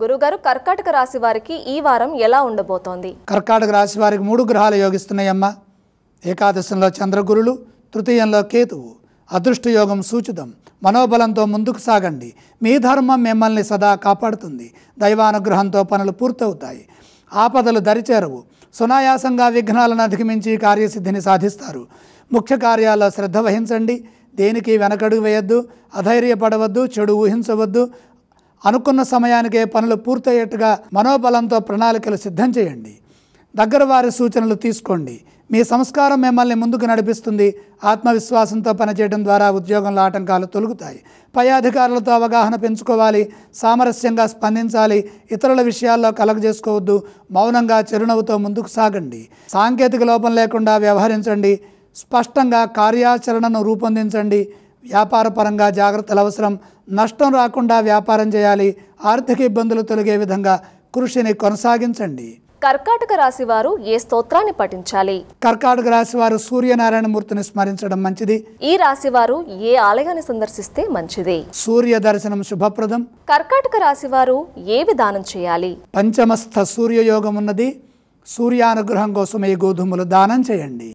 గురుగారు, కర్కాటక రాశి వారికి ఈ వారం ఎలా ఉండబోతోంది? కర్కాటక రాశి వారికి 3 గ్రహాలు యోగిస్తున్నాయమ్మా. ఏకాదశంలో చంద్రగురులు, తృతీయంలో కేతువు. అదృష్ట యోగం సూచితం. మనోబలంతో ముందుకు సాగండి. మీ ధర్మం మిమ్మల్ని సదా కాపాడుతుంది. దైవానుగ్రహంతో పనులు పూర్తవుతాయి. ఆపదలు దరిచేరవు. సునాయాసంగా విఘ్నాలను అధిగమించి కార్యసిద్ధిని సాధిస్తారు. ముఖ్య కార్యాల్లో శ్రద్ధ వహించండి. దేనికి వెనకడుగు వేయొద్దు. అధైర్యపడవద్దు. చెడు ఊహించవద్దు. అనుకున్న సమయానికే పనులు పూర్తయ్యేట్టుగా మనోబలంతో ప్రణాళికలు సిద్ధం చేయండి. దగ్గర వారి సూచనలు తీసుకోండి. మీ సంస్కారం మిమ్మల్ని ముందుకు నడిపిస్తుంది. ఆత్మవిశ్వాసంతో పనిచేయడం ద్వారా ఉద్యోగంలో ఆటంకాలు తొలగుతాయి. పై అధికారులతో అవగాహన పెంచుకోవాలి. సామరస్యంగా స్పందించాలి. ఇతరుల విషయాల్లో కలగజేసుకోవద్దు. మౌనంగా చిరునవ్వుతో ముందుకు సాగండి. సాంకేతిక లోపం లేకుండా వ్యవహరించండి. స్పష్టంగా కార్యాచరణను రూపొందించండి. వ్యాపారపరంగా జాగ్రత్తలు అవసరం. నష్టం రాకుండా వ్యాపారం చేయాలి. ఆర్థిక ఇబ్బందులు తొలగే విధంగా కృషిని కొనసాగించండి. కర్కాటక రాశి వారు ఏ స్తోత్రాన్ని పఠించాలి? కర్కాటక రాశి వారు సూర్యనారాయణ మూర్తిని స్మరించడం మంచిది. ఈ రాశి వారు ఏ ఆలయాన్ని సందర్శిస్తే మంచిది? సూర్య దర్శనం శుభప్రదం. కర్కాటక రాశి వారు ఏ విధానం చేయాలి? పంచమస్థ సూర్యయోగం ఉన్నది. సూర్యానుగ్రహం కోసం ఈ గోధుమలు దానం చేయండి.